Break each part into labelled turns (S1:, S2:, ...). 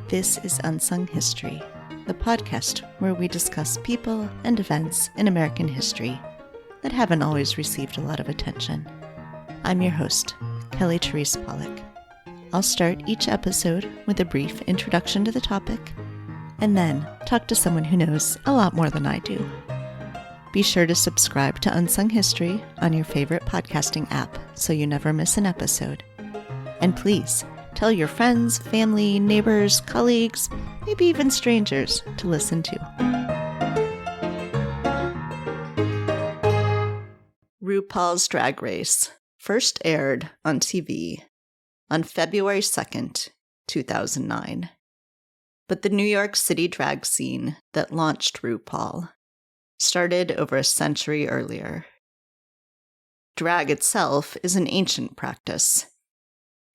S1: This is Unsung History, the podcast where we discuss people and events in American history that haven't always received a lot of attention. I'm your host, Kelly Therese Pollock. I'll start each episode with a brief introduction to the topic, and then talk to someone who knows a lot more than I do. Be sure to subscribe to Unsung History on your favorite podcasting app so you never miss an episode. And please, tell your friends, family, neighbors, colleagues, maybe even strangers to listen to. RuPaul's Drag Race first aired on TV on February 2nd, 2009. But the New York City drag scene that launched RuPaul started over a century earlier. Drag itself is an ancient practice,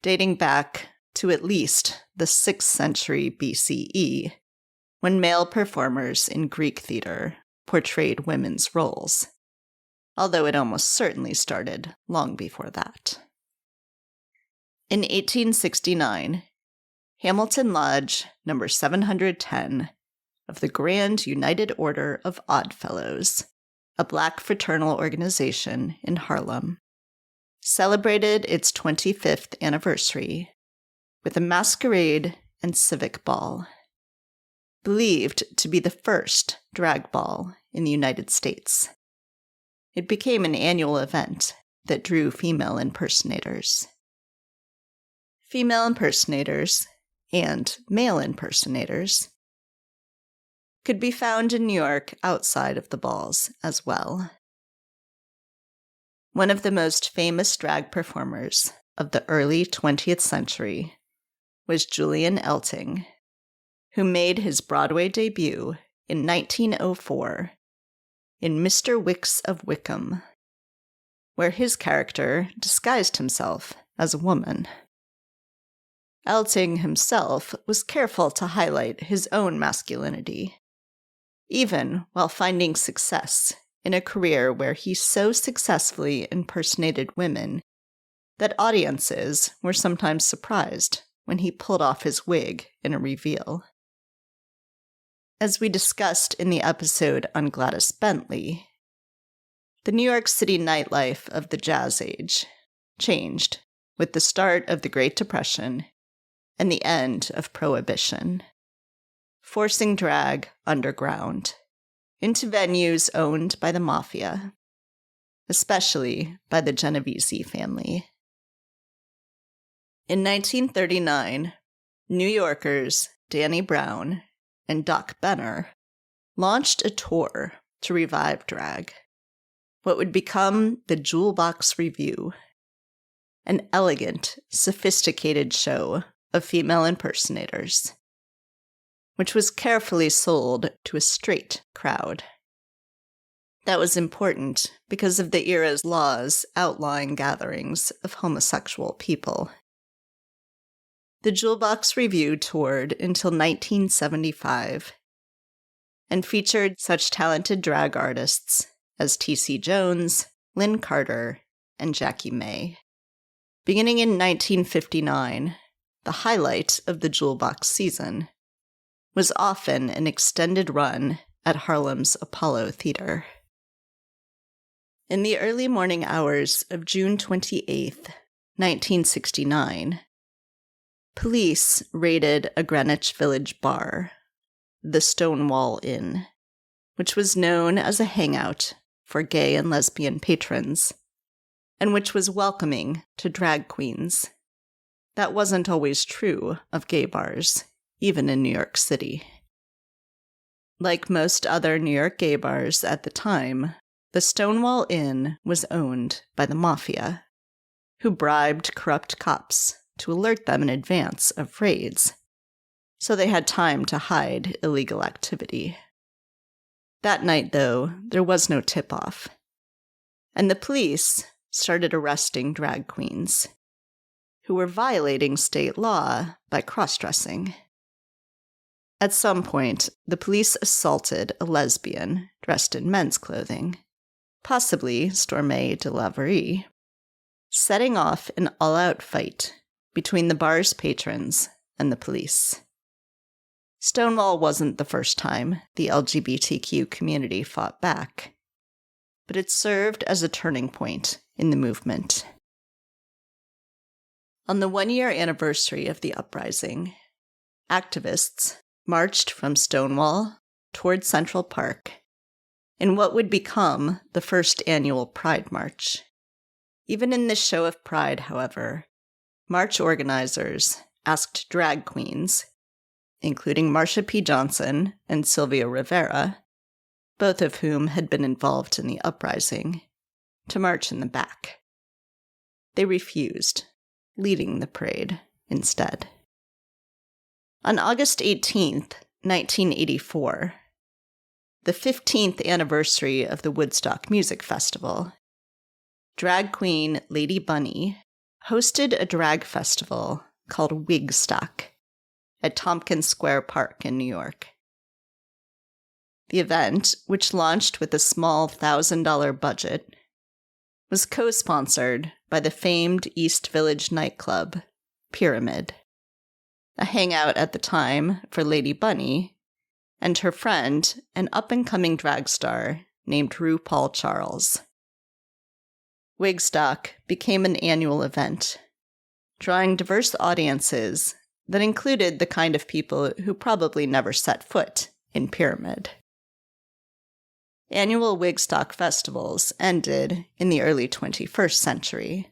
S1: dating back to at least the 6th century BCE, when male performers in Greek theater portrayed women's roles, although it almost certainly started long before that. In 1869, Hamilton Lodge number 710 of the Grand United Order of Oddfellows, a black fraternal organization in Harlem, celebrated its 25th anniversary with a masquerade and civic ball, believed to be the first drag ball in the United States. It became an annual event that drew female impersonators. Female impersonators and male impersonators could be found in New York outside of the balls as well. One of the most famous drag performers of the early 20th century was Julian Elting, who made his Broadway debut in 1904 in Mr. Wicks of Wickham, where his character disguised himself as a woman. Elting himself was careful to highlight his own masculinity, even while finding success in a career where he so successfully impersonated women that audiences were sometimes surprised when he pulled off his wig in a reveal. As we discussed in the episode on Gladys Bentley, the New York City nightlife of the Jazz Age changed with the start of the Great Depression and the end of Prohibition, forcing drag underground into venues owned by the mafia, especially by the Genovese family. In 1939, New Yorkers Danny Brown and Doc Benner launched a tour to revive drag, what would become the Jewel Box Revue, an elegant, sophisticated show of female impersonators, which was carefully sold to a straight crowd. That was important because of the era's laws outlawing gatherings of homosexual people. The Jewel Box Revue toured until 1975 and featured such talented drag artists as T.C. Jones, Lynn Carter, and Jackie May. Beginning in 1959, the highlight of the Jewel Box season was often an extended run at Harlem's Apollo Theater. In the early morning hours of June 28, 1969, police raided a Greenwich Village bar, the Stonewall Inn, which was known as a hangout for gay and lesbian patrons, and which was welcoming to drag queens. That wasn't always true of gay bars, even in New York City. Like most other New York gay bars at the time, the Stonewall Inn was owned by the mafia, who bribed corrupt cops to alert them in advance of raids, so they had time to hide illegal activity. That night, though, there was no tip-off, and the police started arresting drag queens, who were violating state law by cross-dressing. At some point, the police assaulted a lesbian dressed in men's clothing, possibly Stormé de la Verrerie, setting off an all-out fight between the bar's patrons and the police. Stonewall wasn't the first time the LGBTQ community fought back, but it served as a turning point in the movement. On the one-year anniversary of the uprising, activists marched from Stonewall toward Central Park in what would become the first annual Pride March. Even in this show of pride, however, march organizers asked drag queens, including Marsha P. Johnson and Sylvia Rivera, both of whom had been involved in the uprising, to march in the back. They refused, leading the parade instead. On August 18th, 1984, the 15th anniversary of the Woodstock Music Festival, drag queen Lady Bunny hosted a drag festival called Wigstock at Tompkins Square Park in New York. The event, which launched with a small $1,000 budget, was co-sponsored by the famed East Village nightclub, Pyramid, a hangout at the time for Lady Bunny and her friend, an up-and-coming drag star named RuPaul Charles. Wigstock became an annual event, drawing diverse audiences that included the kind of people who probably never set foot in Pyramid. Annual Wigstock festivals ended in the early 21st century,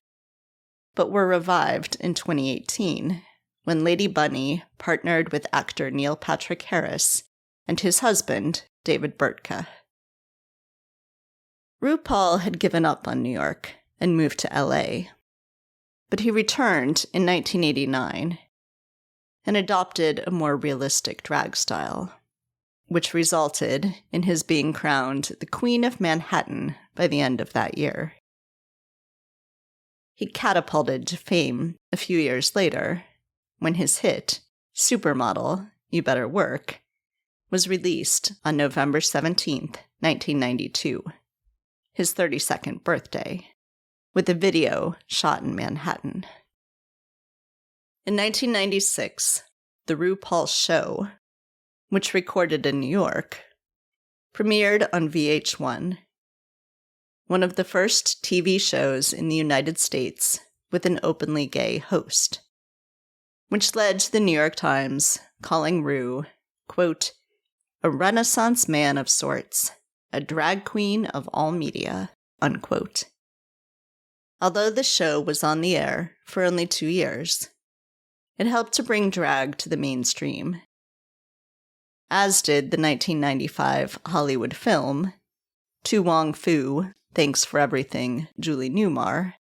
S1: but were revived in 2018 when Lady Bunny partnered with actor Neil Patrick Harris and his husband, David Burtka. RuPaul had given up on New York and moved to LA, but he returned in 1989 and adopted a more realistic drag style, which resulted in his being crowned the Queen of Manhattan by the end of that year. He catapulted to fame a few years later when his hit, Supermodel, You Better Work, was released on November 17th, 1992, his 32nd birthday, with a video shot in Manhattan. In 1996, the RuPaul show, which recorded in New York, premiered on VH1, one of the first TV shows in the United States with an openly gay host, which led to the New York Times calling Ru, quote, a Renaissance man of sorts, a drag queen of all media, unquote. Although the show was on the air for only 2 years, it helped to bring drag to the mainstream, as did the 1995 Hollywood film, To Wong Foo, Thanks for Everything, Julie Newmar,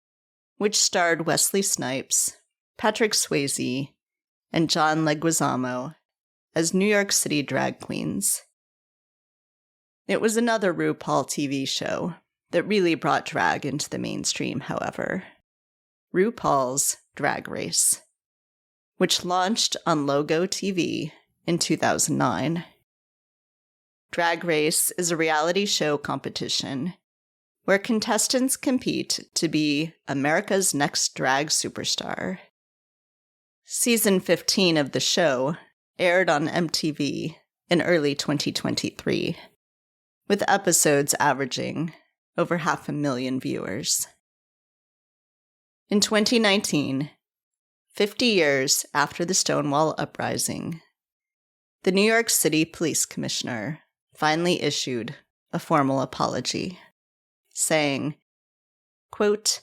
S1: which starred Wesley Snipes, Patrick Swayze, and John Leguizamo as New York City drag queens. It was another RuPaul TV show that really brought drag into the mainstream, however, RuPaul's Drag Race, which launched on Logo TV in 2009. Drag Race is a reality show competition where contestants compete to be America's next drag superstar. Season 15 of the show aired on MTV in early 2023, with episodes averaging over 500,000 viewers. In 2019, 50 years after the Stonewall Uprising, the New York City Police Commissioner finally issued a formal apology, saying, quote,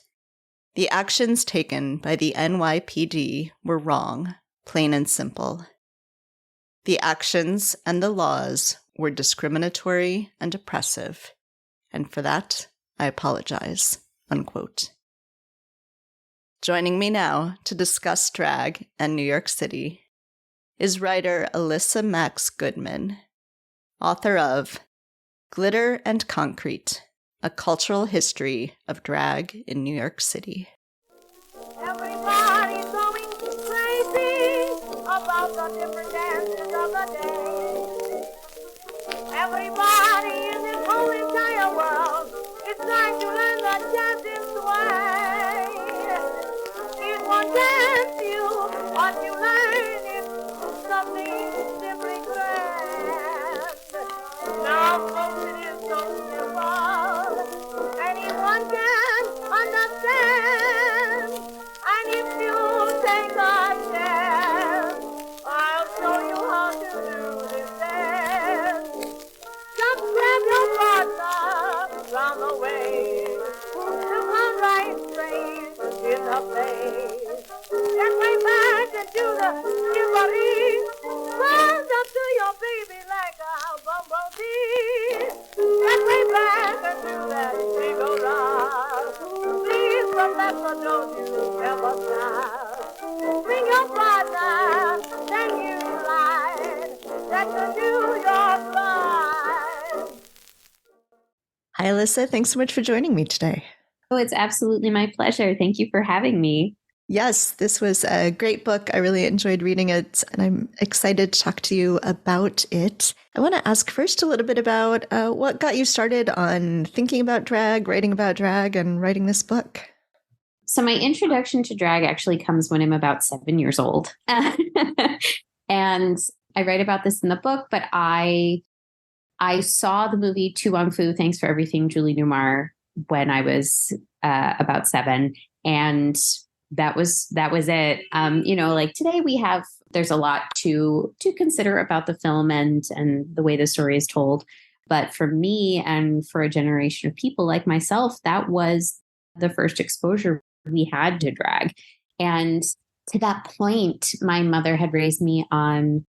S1: the actions taken by the NYPD were wrong, plain and simple. The actions and the laws were discriminatory and oppressive, and for that, I apologize, unquote. Joining me now to discuss drag and New York City is writer Elyssa Maxx Goodman, author of Glitter and Concrete, A Cultural History of Drag in New York City.
S2: Everybody's going crazy about the different dances of the day. Everybody in this whole entire world is trying to learn the dancing sway. It won't dance you, what you learn is something simply great.
S1: Hi, Elyssa. Thanks so much for joining me today.
S3: Oh, it's absolutely my pleasure. Thank you for having me.
S1: Yes, this was a great book. I really enjoyed reading it, and I'm excited to talk to you about it. I want to ask first a little bit about what got you started on thinking about drag, writing about drag, and writing this book.
S3: So my introduction to drag actually comes when I'm about 7 years old. And I write about this in the book, but I saw the movie Tu Wong Fu, Thanks for Everything, Julie Newmar, when I was about 7. And that was it. Like today there's a lot to consider about the film and the way the story is told. But for me and for a generation of people like myself, that was the first exposure we had to drag. And to that point, my mother had raised me on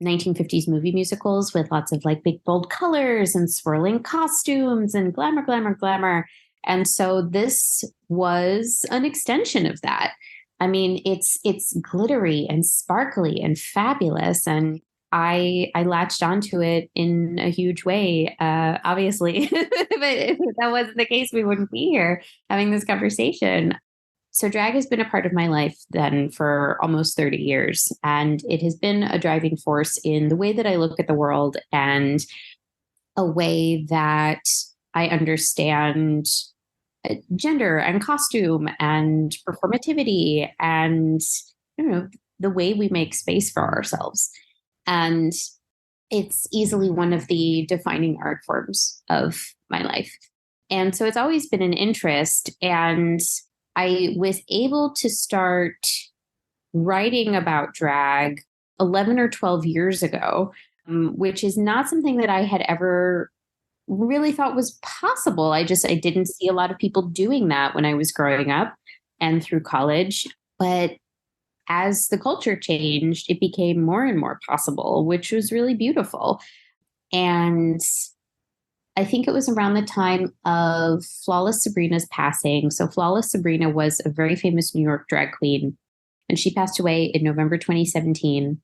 S3: 1950s movie musicals with lots of like big, bold colors and swirling costumes and glamour, glamour, glamour. And so this was an extension of that. I mean, it's glittery and sparkly and fabulous. And I latched onto it in a huge way, obviously. But if that wasn't the case, we wouldn't be here having this conversation. So drag has been a part of my life then for almost 30 years. And it has been a driving force in the way that I look at the world and a way that I understand gender and costume and performativity and, the way we make space for ourselves. And it's easily one of the defining art forms of my life. And so it's always been an interest. And I was able to start writing about drag 11 or 12 years ago, which is not something that I had ever really thought was possible. I didn't see a lot of people doing that when I was growing up and through college. But as the culture changed, it became more and more possible, which was really beautiful. And I think it was around the time of Flawless Sabrina's passing. So Flawless Sabrina was a very famous New York drag queen, and she passed away in November 2017.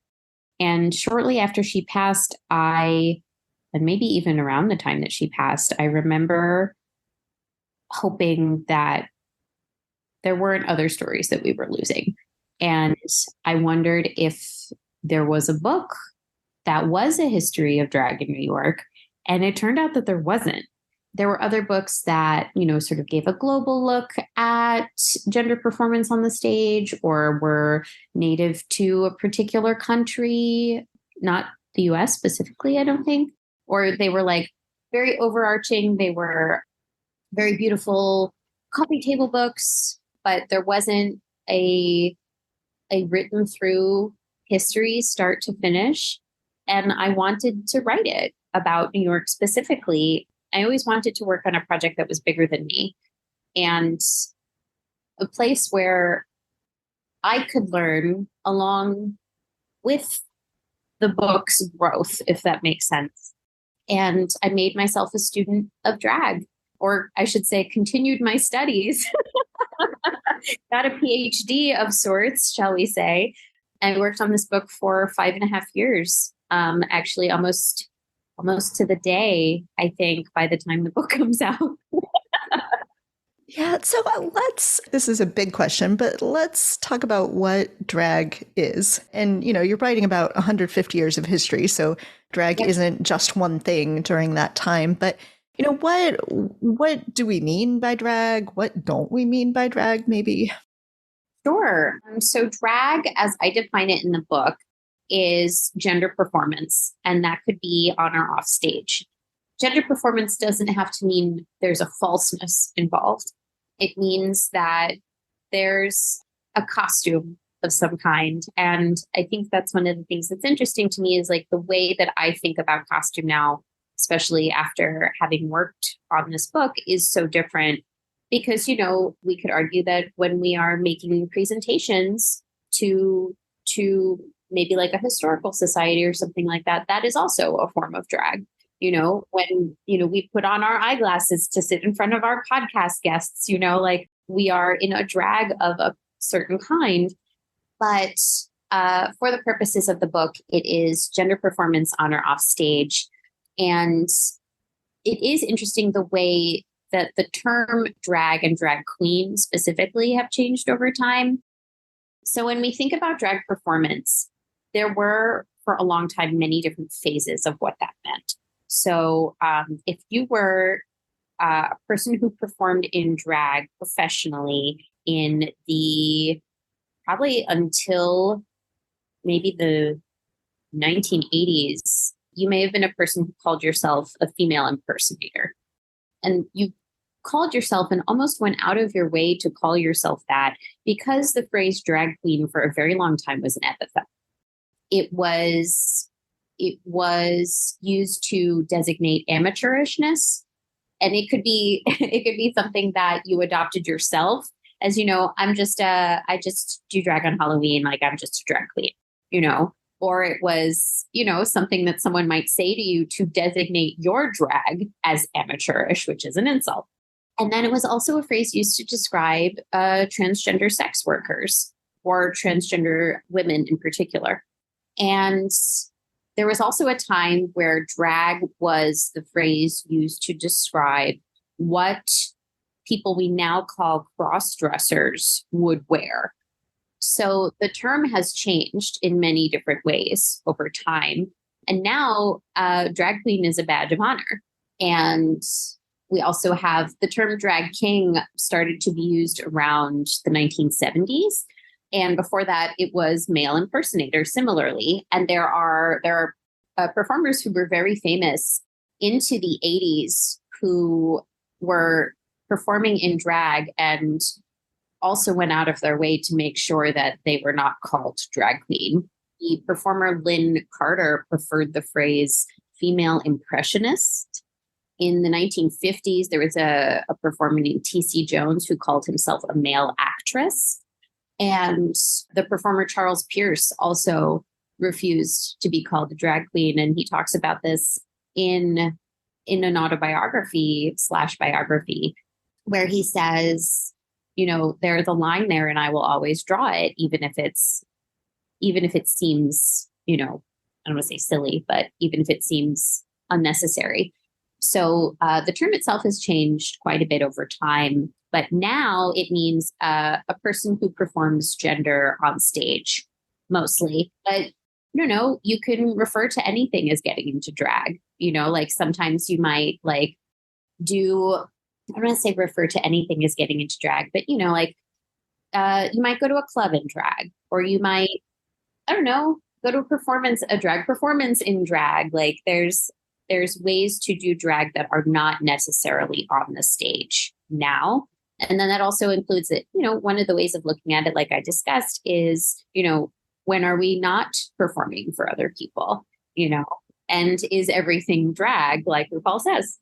S3: And shortly after she passed, and maybe even around the time that she passed, I remember hoping that there weren't other stories that we were losing. And I wondered if there was a book that was a history of drag in New York. And it turned out that there wasn't. There were other books that, sort of gave a global look at gender performance on the stage or were native to a particular country, not the US specifically, I don't think. Or they were like very overarching. They were very beautiful coffee table books, but there wasn't a written through history start to finish. And I wanted to write it about New York specifically. I always wanted to work on a project that was bigger than me and a place where I could learn along with the book's growth, if that makes sense. And I made myself a student of drag, or I should say, continued my studies, got a PhD of sorts, shall we say. I worked on this book for 5.5 years, actually almost to the day, I think, by the time the book comes out.
S1: Yeah, so this is a big question, but let's talk about what drag is. And, you're writing about 150 years of history, so drag isn't just one thing during that time. But, what do we mean by drag? What don't we mean by drag, maybe?
S3: Sure. So drag, as I define it in the book, is gender performance, and that could be on or off stage. Gender performance doesn't have to mean there's a falseness involved. It means that there's a costume of some kind. And I think that's one of the things that's interesting to me is like the way that I think about costume now, especially after having worked on this book, is so different because, we could argue that when we are making presentations to maybe like a historical society or something like that, that is also a form of drag. When, we put on our eyeglasses to sit in front of our podcast guests, like we are in a drag of a certain kind. But for the purposes of the book, it is gender performance on or off stage. And it is interesting the way that the term drag and drag queen specifically have changed over time. So when we think about drag performance, there were for a long time many different phases of what that meant. So if you were a person who performed in drag professionally in the probably until maybe the 1980s, you may have been a person who called yourself a female impersonator. And you called yourself and almost went out of your way to call yourself that because the phrase drag queen for a very long time was an epithet. It was used to designate amateurishness. And it could be something that you adopted yourself as, I just do drag on Halloween, like I'm just a drag queen, or it was, something that someone might say to you to designate your drag as amateurish, which is an insult. And then it was also a phrase used to describe transgender sex workers or transgender women in particular. And there was also a time where drag was the phrase used to describe what people we now call cross-dressers would wear. So the term has changed in many different ways over time. And now drag queen is a badge of honor. And we also have the term drag king started to be used around the 1970s. And before that, it was male impersonator similarly. And there are performers who were very famous into the 80s who were performing in drag and also went out of their way to make sure that they were not called drag queen. The performer Lynn Carter preferred the phrase female impressionist. In the 1950s, there was a performer named T.C. Jones who called himself a male actress. And the performer Charles Pierce also refused to be called a drag queen. And he talks about this in an autobiography / biography, where he says, there's a line there and I will always draw it, even if it seems, I don't want to say silly, but even if it seems unnecessary. So the term itself has changed quite a bit over time, but now it means a person who performs gender on stage mostly. But you can refer to anything as getting into drag. Like sometimes you might do, I don't want to say refer to anything as getting into drag, but you might go to a club in drag, or you might, go to a drag performance in drag. Like there's ways to do drag that are not necessarily on the stage now. And then that also includes that, one of the ways of looking at it, like I discussed, is, when are we not performing for other people, and is everything drag, like RuPaul says?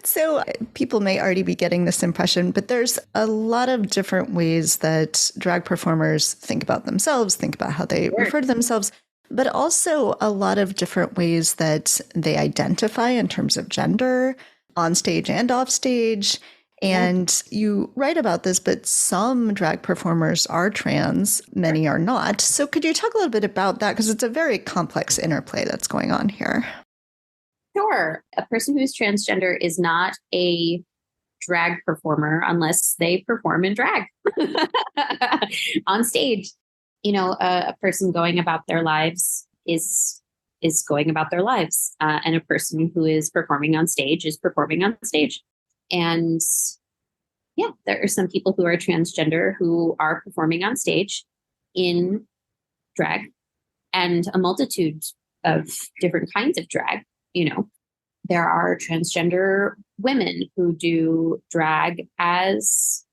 S1: So people may already be getting this impression, but there's a lot of different ways that drag performers think about themselves, think about how they refer to themselves, but also a lot of different ways that they identify in terms of gender, on stage and off stage. And you write about this, but some drag performers are trans, many are not. So could you talk a little bit about that? Because it's a very complex interplay that's going on here.
S3: Sure. A person who's transgender is not a drag performer unless they perform in drag on stage. A person going about their lives is going about their lives. And a person who is performing on stage is performing on stage. And yeah, there are some people who are transgender who are performing on stage in drag, and a multitude of different kinds of drag. There are transgender women who do drag as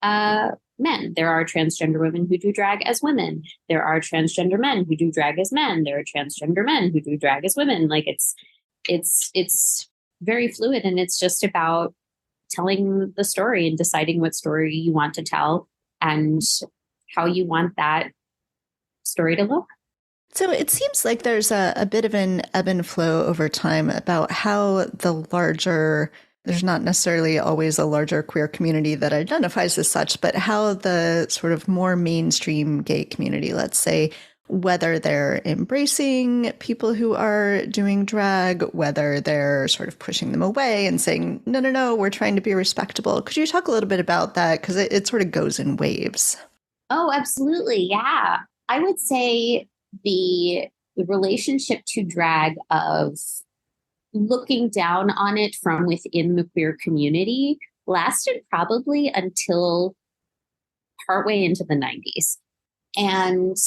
S3: men. There are transgender women who do drag as women. There are transgender men who do drag as men. There are transgender men who do drag as women. Like it's very fluid, and it's just about telling the story and deciding what story you want to tell and how you want that story to look.
S1: So it seems like there's a bit of an ebb and flow over time about how there's not necessarily always a larger queer community that identifies as such, but how the sort of more mainstream gay community, let's say, whether they're embracing people who are doing drag, whether they're sort of pushing them away and saying, no, no, no, we're trying to be respectable. Could you talk a little bit about that? Because it sort of goes in waves.
S3: Oh, absolutely. Yeah. I would say the relationship to drag of looking down on it from within the queer community lasted probably until partway into the 90s. And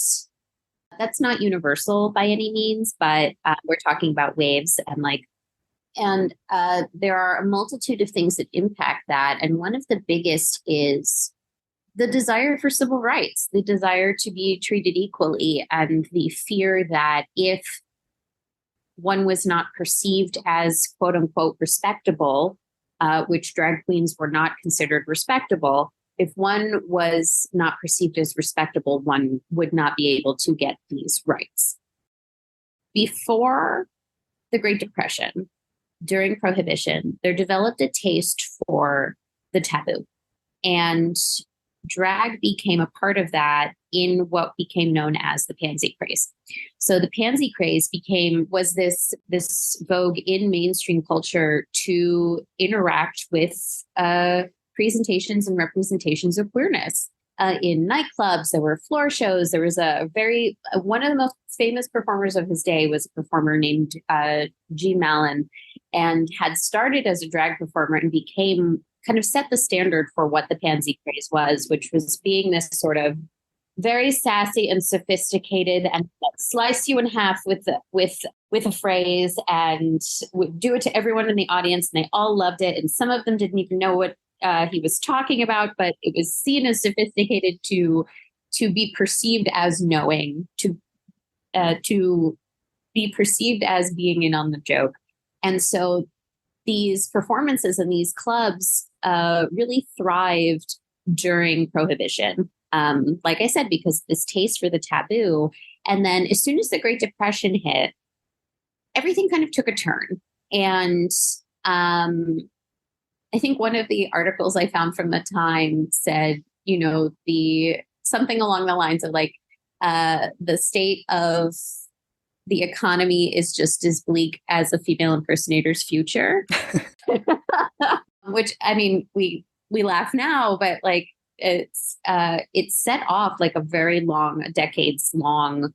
S3: that's not universal by any means, but we're talking about waves and there are a multitude of things that impact that. And one of the biggest is the desire for civil rights, the desire to be treated equally, and the fear that if one was not perceived as quote unquote respectable, which drag queens were not considered respectable, if one was not perceived as respectable, one would not be able to get these rights. Before the Great Depression, during Prohibition, there developed a taste for the taboo. And drag became a part of that in what became known as the pansy craze. So the pansy craze was this vogue in mainstream culture to interact with presentations and representations of queerness. In nightclubs, there were floor shows. There was one of the most famous performers of his day was a performer named G. Mallon, and had started as a drag performer and became kind of set the standard for what the pansy craze was, which was being this sort of very sassy and sophisticated and slice you in half with a phrase and would do it to everyone in the audience, and they all loved it. And some of them didn't even know what he was talking about, but it was seen as sophisticated to be perceived as knowing, to be perceived as being in on the joke. And so these performances in these clubs really thrived during Prohibition. Like I said, because this taste for the taboo. And then as soon as the Great Depression hit, everything kind of took a turn. And I think one of the articles I found from the time said, something along the lines of the state of the economy is just as bleak as a female impersonator's future. Which, I mean, we laugh now, but it set off a very long, decades long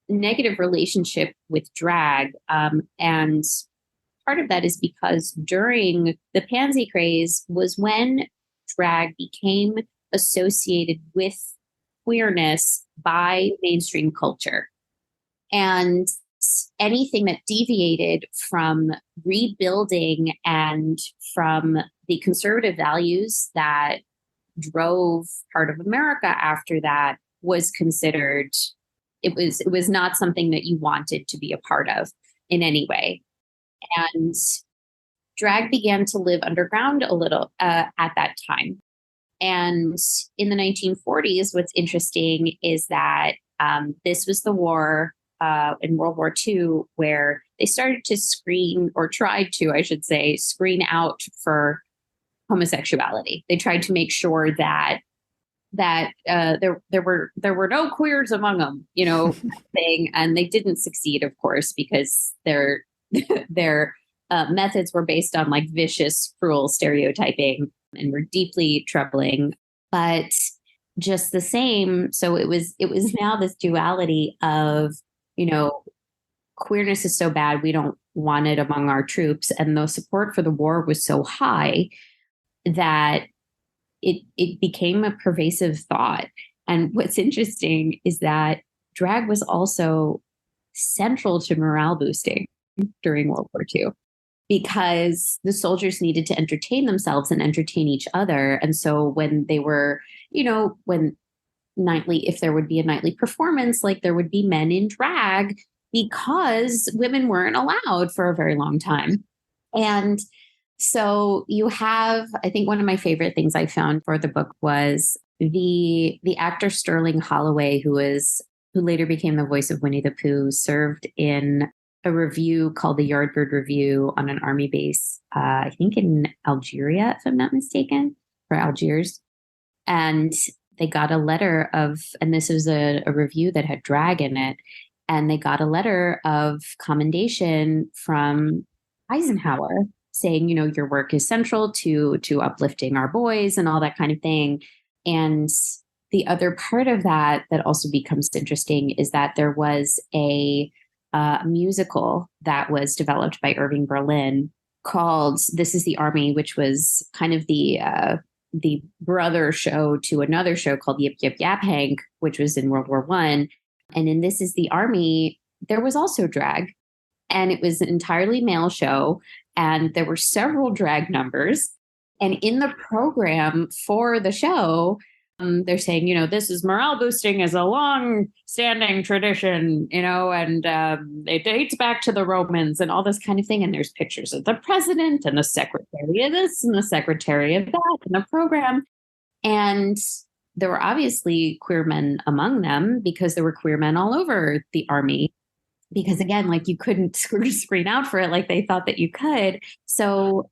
S3: negative relationship with drag. And part of that is because during the pansy craze was when drag became associated with queerness by mainstream culture. And anything that deviated from rebuilding and from the conservative values that drove part of America after that was considered, it was not something that you wanted to be a part of in any way. And drag began to live underground a little at that time. And in the 1940s, what's interesting is that this was the war in World War II, where they started to screen, or tried to, I should say, screen out for homosexuality. They tried to make sure that there were no queers among them, thing, and they didn't succeed, of course, because their methods were based on vicious, cruel stereotyping and were deeply troubling. But just the same, so it was now this duality of, queerness is so bad, we don't want it among our troops. And the support for the war was so high that it became a pervasive thought. And what's interesting is that drag was also central to morale boosting during World War II, because the soldiers needed to entertain themselves and entertain each other. And so when they were, if there would be a nightly performance, there would be men in drag, because women weren't allowed for a very long time. And so you have, I think one of my favorite things I found for the book was the actor Sterling Holloway, who later became the voice of Winnie the Pooh, served in a review called the Yardbird Review on an army base, I think in Algeria, if I'm not mistaken, or Algiers. And they got a letter of, and this was a review that had drag in it, and they got a letter of commendation from Eisenhower saying, your work is central to uplifting our boys and all that kind of thing. And the other part of that also becomes interesting is that there was a musical that was developed by Irving Berlin called This Is the Army, which was kind of the brother show to another show called Yip Yip Yap Hank, which was in World War I. And in This Is the Army, there was also drag, and it was an entirely male show, and there were several drag numbers. And in the program for the show, they're saying, this is morale boosting as a long-standing tradition, and it dates back to the Romans and all this kind of thing. And there's pictures of the president and the secretary of this and the secretary of that in the program. And there were obviously queer men among them because there were queer men all over the army. Because again, like you couldn't screen out for it like they thought that you could. So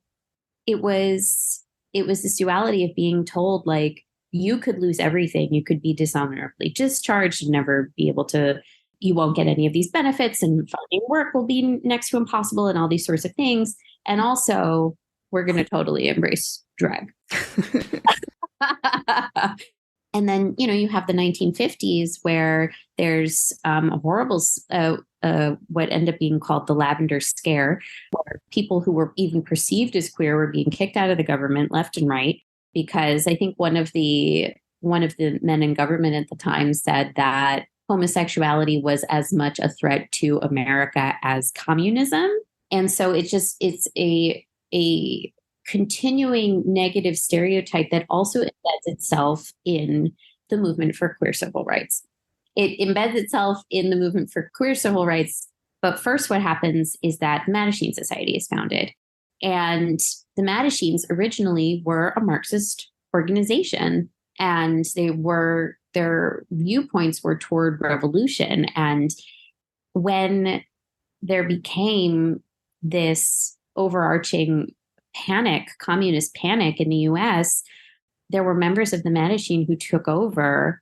S3: it was this duality of being told like, you could lose everything. You could be dishonorably discharged and never be able to, you won't get any of these benefits, and finding work will be next to impossible and all these sorts of things. And also, we're going to totally embrace drag. And then, you have the 1950s where there's a horrible, what ended up being called the Lavender Scare, where people who were even perceived as queer were being kicked out of the government left and right. Because I think one of the men in government at the time said that homosexuality was as much a threat to America as communism. And so it's a continuing negative stereotype that also embeds itself in the movement for queer civil rights. It embeds itself in the movement for queer civil rights. But first, what happens is that the Mattachine Society is founded. And the Mattachines originally were a Marxist organization, and their viewpoints were toward revolution. And when there became this overarching communist panic in the US, there were members of the Mattachine who took over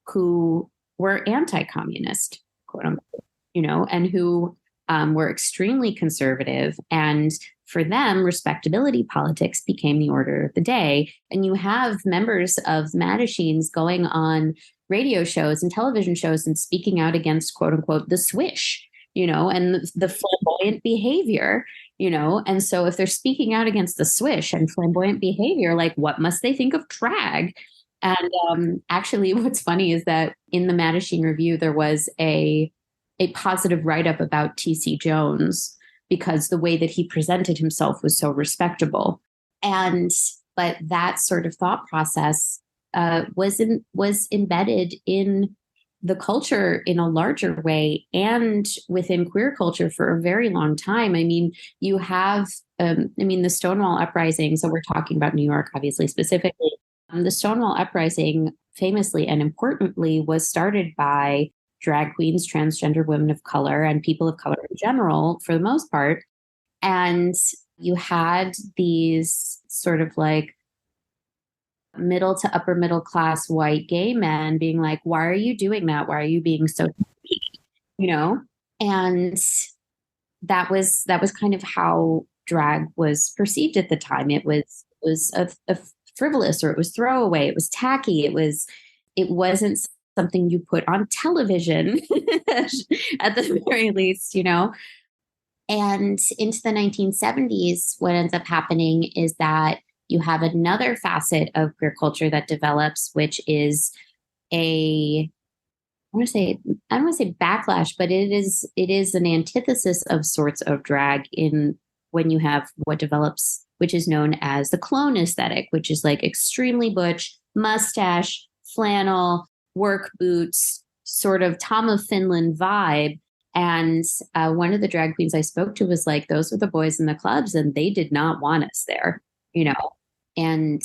S3: who were anti-communist, quote unquote, and who were extremely conservative. And for them, respectability politics became the order of the day. And you have members of Mattachines going on radio shows and television shows and speaking out against, quote unquote, the swish, and the flamboyant behavior, And so if they're speaking out against the swish and flamboyant behavior, like what must they think of drag? And actually, what's funny is that in the Mattachine Review, there was a positive write-up about T.C. Jones, because the way that he presented himself was so respectable. But that sort of thought process was embedded in the culture in a larger way and within queer culture for a very long time. I mean, you have, the Stonewall Uprising. So we're talking about New York, obviously, specifically. The Stonewall Uprising, famously and importantly, was started by drag queens, transgender women of color, and people of color in general, for the most part. And you had these sort of like middle to upper middle class white gay men being like, why are you doing that? Why are you being so, And that was kind of how drag was perceived at the time. It was a frivolous, or it was throwaway. It was tacky. It wasn't something you put on television at the very least, And into the 1970s, what ends up happening is that you have another facet of queer culture that develops, which is I don't want to say backlash, but it is an antithesis of sorts of drag in when you have what develops, which is known as the clone aesthetic, which is like extremely butch, mustache, flannel, work boots, sort of Tom of Finland vibe. And one of the drag queens I spoke to was like, those were the boys in the clubs and they did not want us there, and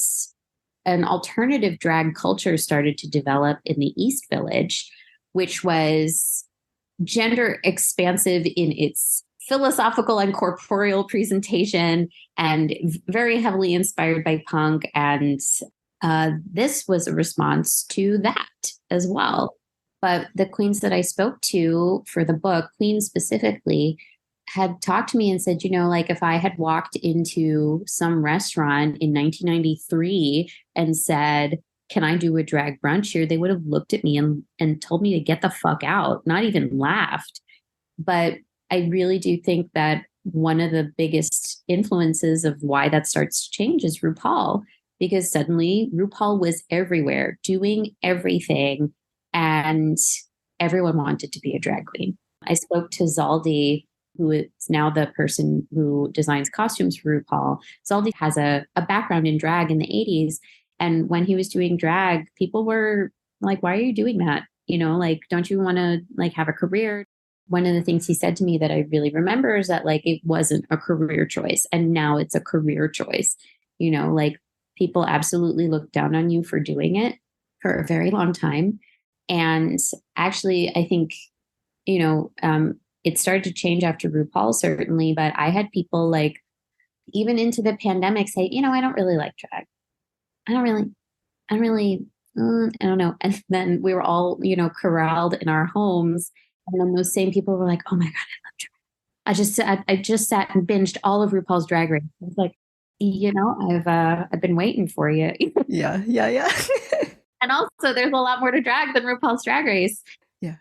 S3: an alternative drag culture started to develop in the East Village, which was gender expansive in its philosophical and corporeal presentation and very heavily inspired by punk and this was a response to that as well. But the queens that I spoke to for the book, queens specifically, had talked to me and said, like if I had walked into some restaurant in 1993 and said, can I do a drag brunch here? They would have looked at me and told me to get the fuck out, not even laughed. But I really do think that one of the biggest influences of why that starts to change is RuPaul, because suddenly RuPaul was everywhere doing everything and everyone wanted to be a drag queen. I spoke to Zaldi, who is now the person who designs costumes for RuPaul. Zaldi has a background in drag in the 80s. And when he was doing drag, people were like, why are you doing that? Like, don't you want to like have a career? One of the things he said to me that I really remember is that like, it wasn't a career choice. And now it's a career choice. Like people absolutely look down on you for doing it for a very long time. And actually, I think, it started to change after RuPaul, certainly. But I had people like, even into the pandemic say, I don't really like drag. I don't know. And then we were all, corralled in our homes. And then those same people were like, oh my God, I love drag. I just sat and binged all of RuPaul's Drag Race. I was like, I've been waiting for you.
S1: Yeah.
S3: And also there's a lot more to drag than RuPaul's Drag Race.
S1: Yeah.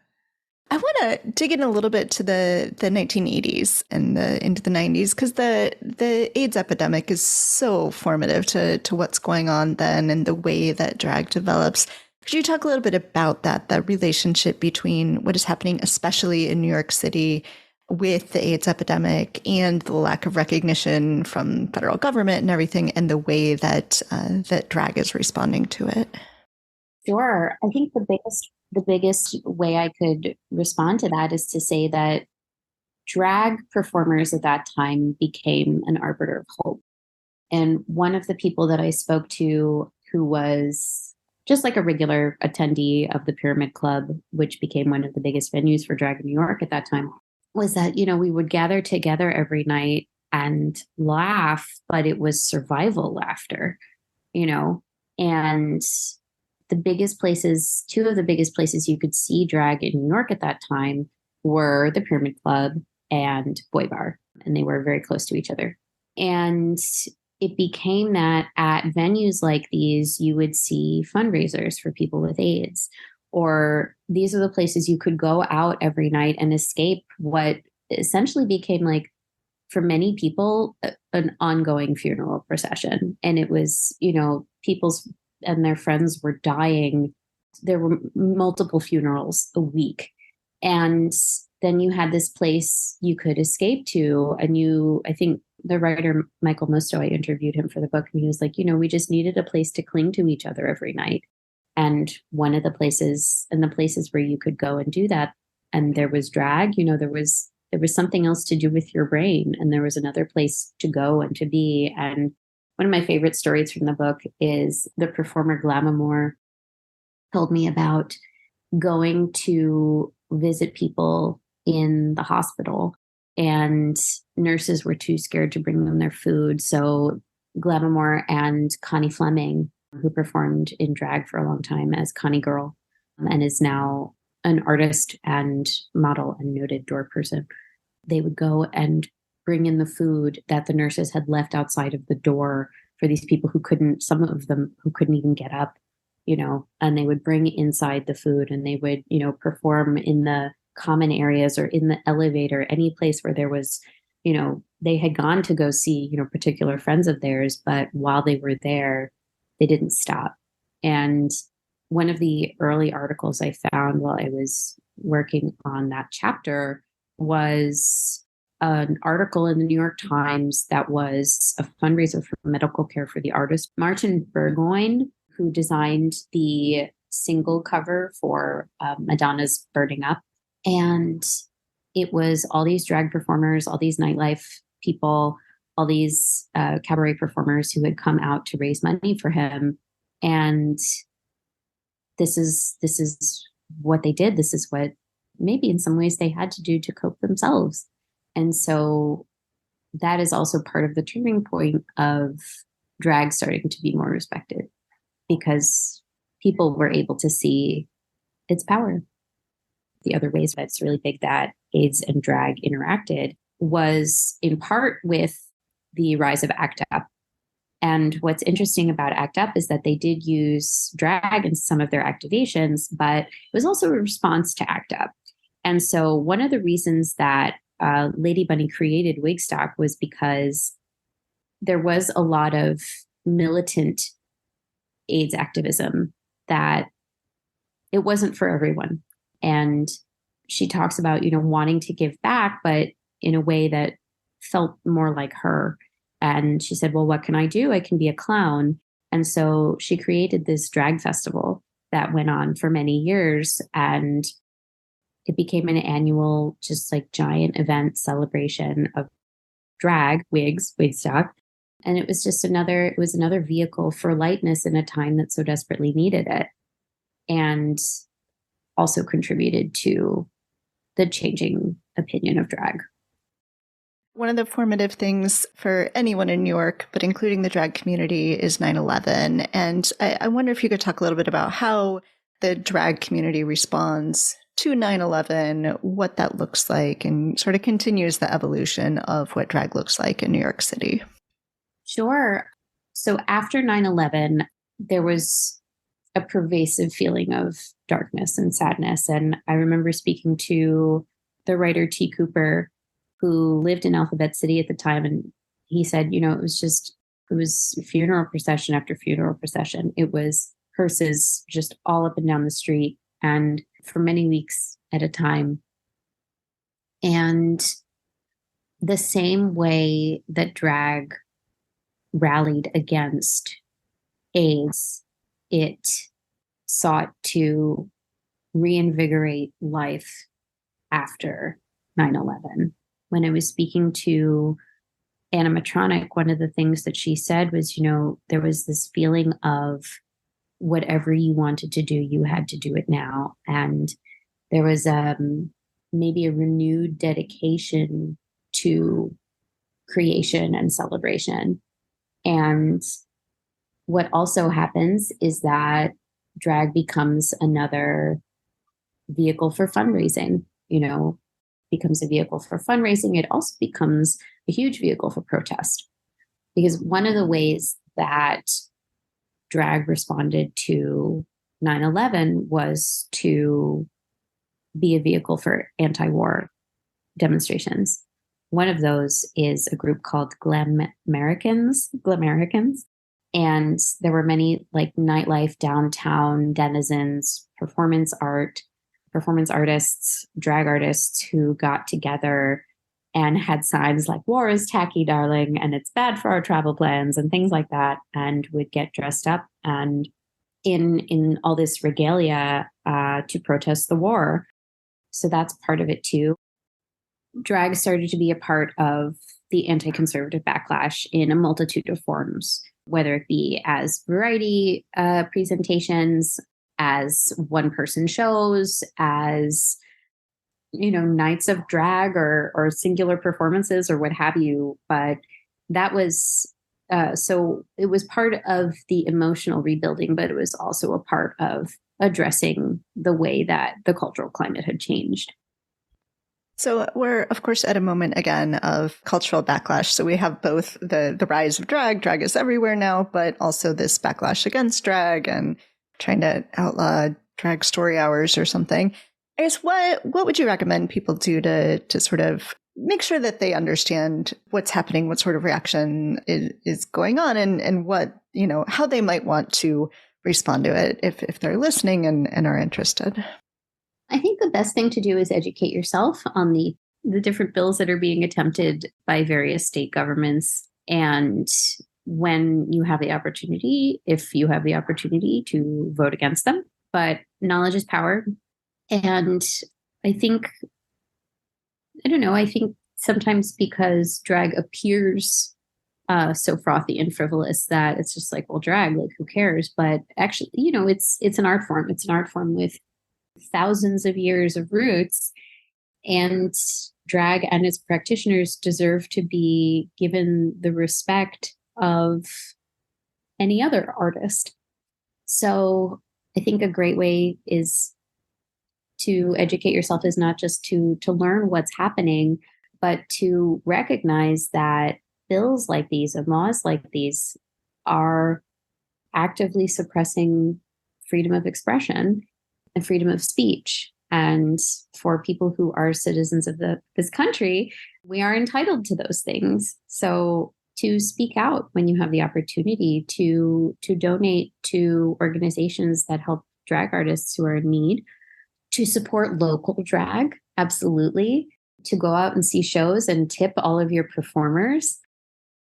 S1: I want to dig in a little bit to the 1980s and into the 90s, because the AIDS epidemic is so formative to what's going on then and the way that drag develops. Could you talk a little bit about that relationship between what is happening, especially in New York City, with the AIDS epidemic and the lack of recognition from federal government and everything, and the way that that drag is responding to it?
S3: Sure. I think the biggest way I could respond to that is to say that drag performers at that time became an arbiter of hope. And one of the people that I spoke to, who was just like a regular attendee of the Pyramid Club, which became one of the biggest venues for drag in New York at that time, was that, we would gather together every night and laugh, but it was survival laughter, and two of the biggest places you could see drag in New York at that time were the Pyramid Club and Boy Bar, and they were very close to each other. And it became that at venues like these, you would see fundraisers for people with AIDS, or these are the places you could go out every night and escape what essentially became, like, for many people, an ongoing funeral procession. And it was, people's and their friends were dying. There were multiple funerals a week. And then you had this place you could escape to. And I think the writer, Michael Musto, I interviewed him for the book, and he was like, we just needed a place to cling to each other every night. And one of the places where you could go and do that, and there was drag, there was something else to do with your brain. And there was another place to go and to be. And one of my favorite stories from the book is the performer Glamour told me about going to visit people in the hospital, and nurses were too scared to bring them their food. So Glamour and Connie Fleming, who performed in drag for a long time as Connie Girl and is now an artist and model and noted door person, they would go and bring in the food that the nurses had left outside of the door for these people some of them who couldn't even get up, and they would bring inside the food, and they would, perform in the common areas or in the elevator, any place where there was, they had gone to go see, particular friends of theirs, but while they were there, they didn't stop. And one of the early articles I found while I was working on that chapter was an article in the New York Times that was a fundraiser for medical care for the artist Martin Burgoyne, who designed the single cover for Madonna's Burning Up. And it was all these drag performers, all these nightlife people, all these cabaret performers who had come out to raise money for him. And this is what they did. This is what maybe in some ways they had to do to cope themselves. And so that is also part of the turning point of drag starting to be more respected. because people were able to see its power. The other ways that's really big that AIDS and drag interacted was in part with the rise of ACT UP. And what's interesting about ACT UP is that they did use drag in some of their activations, but it was also a response to ACT UP. And so one of the reasons that Lady Bunny created Wigstock was because there was a lot of militant AIDS activism that it wasn't for everyone. And she talks about, wanting to give back, but in a way that felt more like her. And she said, well, what can I do? I can be a clown. And so she created this drag festival that went on for many years. And it became an annual, just like giant event celebration of drag, wigs, Wigstock. And it was just another vehicle for lightness in a time that so desperately needed it. And also contributed to the changing opinion of drag.
S1: One of the formative things for anyone in New York, but including the drag community, is 9/11. And I wonder if you could talk a little bit about how the drag community responds to 9/11, what that looks like, and sort of continues the evolution of what drag looks like in New York City.
S3: Sure. So after 9/11, there was a pervasive feeling of darkness and sadness. And I remember speaking to the writer T. Cooper, who lived in Alphabet City at the time. And he said, it was funeral procession after funeral procession. It was hearses just all up and down the street and for many weeks at a time. And the same way that drag rallied against AIDS, it sought to reinvigorate life after 9/11. When I was speaking to Animatronic, one of the things that she said was, there was this feeling of whatever you wanted to do, you had to do it now. And there was maybe a renewed dedication to creation and celebration. And what also happens is that drag becomes another vehicle for fundraising, becomes a vehicle for fundraising. It also becomes a huge vehicle for protest. Because one of the ways that drag responded to 9/11 was to be a vehicle for anti-war demonstrations. One of those is a group called Glamericans. And there were many like nightlife, downtown denizens, performance artists, drag artists who got together and had signs like "War is tacky, darling," and "It's bad for our travel plans," and things like that, and would get dressed up and in all this regalia to protest the war. So that's part of it too. Drag started to be a part of the anti-conservative backlash in a multitude of forms, whether it be as variety presentations, as one-person shows, as nights of drag or singular performances or what have you. But that was so it was part of the emotional rebuilding, but it was also a part of addressing the way that the cultural climate had changed.
S1: So we're, of course, at a moment, again, of cultural backlash. So we have both the rise of drag. Drag is everywhere now, but also this backlash against drag and trying to outlaw drag story hours or something. I guess what would you recommend people do to sort of make sure that they understand what's happening, what sort of reaction is going on, and what, how they might want to respond to it if they're listening and are interested?
S3: I think the best thing to do is educate yourself on the different bills that are being attempted by various state governments. And when you have the opportunity, if you have the opportunity, to vote against them. But knowledge is power. And I think sometimes because drag appears so frothy and frivolous that it's just like, well, drag, like, who cares? But actually, it's an art form. It's an art form with thousands of years of roots, and drag and its practitioners deserve to be given the respect of any other artist. So I think a great way is to educate yourself is not just to learn what's happening, but to recognize that bills like these and laws like these are actively suppressing freedom of expression and freedom of speech. And for people who are citizens of this country, we are entitled to those things. So to speak out when you have the opportunity, to donate to organizations that help drag artists who are in need, to support local drag, absolutely, to go out and see shows and tip all of your performers,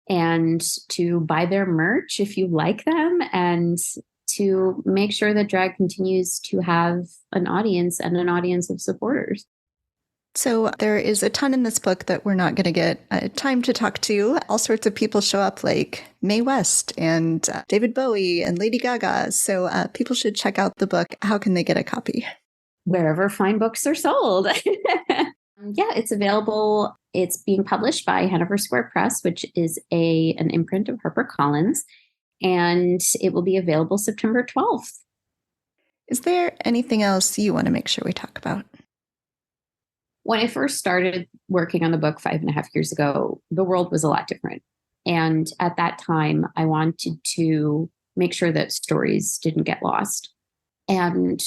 S3: and to buy their merch if you like them, and to make sure that drag continues to have an audience and an audience of supporters.
S1: So there is a ton in this book that we're not going to get time to talk to. All sorts of people show up, like Mae West and David Bowie and Lady Gaga. So people should check out the book. How can they get a copy?
S3: Wherever fine books are sold. Yeah, it's available. It's being published by Hanover Square Press, which is an imprint of HarperCollins, and it will be available September 12th.
S1: Is there anything else you want to make sure we talk about?
S3: When I first started working on the book 5.5 years ago, the world was a lot different. And at that time, I wanted to make sure that stories didn't get lost. And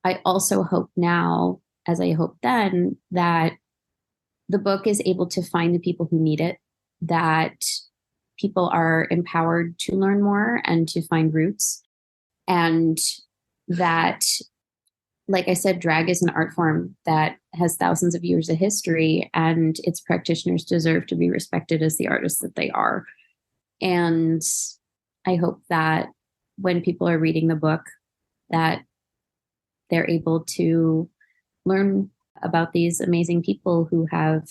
S3: I also hope now, as I hoped then, that the book is able to find the people who need it, that people are empowered to learn more and to find roots, and that, like I said, drag is an art form that has thousands of years of history, and its practitioners deserve to be respected as the artists that they are. And I hope that when people are reading the book, that they're able to learn about these amazing people who have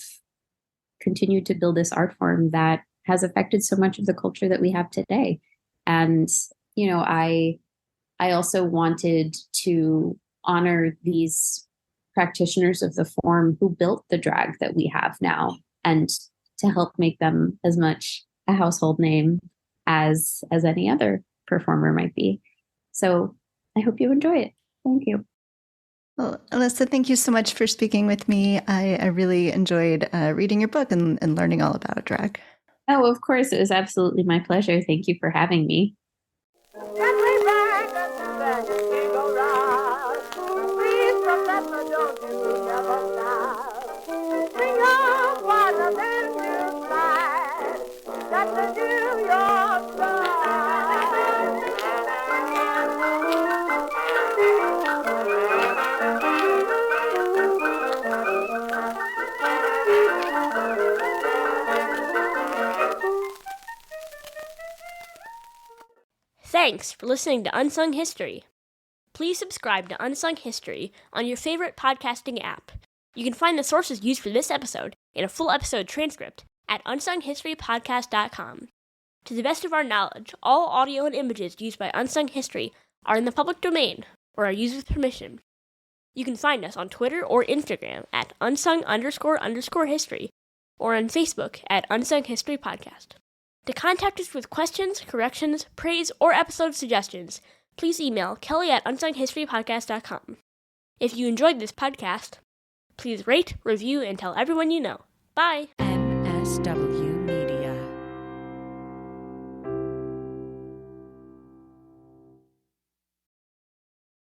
S3: continued to build this art form that has affected so much of the culture that we have today. And, you know, I also wanted to honor these practitioners of the form who built the drag that we have now, and to help make them as much a household name as any other performer might be. So I hope you enjoy it. Thank you.
S1: Well, Elyssa, thank you so much for speaking with me. I really enjoyed reading your book and learning all about drag.
S3: Oh, of course. It was absolutely my pleasure. Thank you for having me.
S4: Thanks for listening to Unsung History. Please subscribe to Unsung History on your favorite podcasting app. You can find the sources used for this episode and a full episode transcript at unsunghistorypodcast.com. To the best of our knowledge, all audio and images used by Unsung History are in the public domain or are used with permission. You can find us on Twitter or Instagram at unsung__history or on Facebook at Unsung History Podcast. To contact us with questions, corrections, praise, or episode suggestions, please email kelly@unsunghistorypodcast.com. If you enjoyed this podcast, please rate, review, and tell everyone you know. Bye!
S5: MSW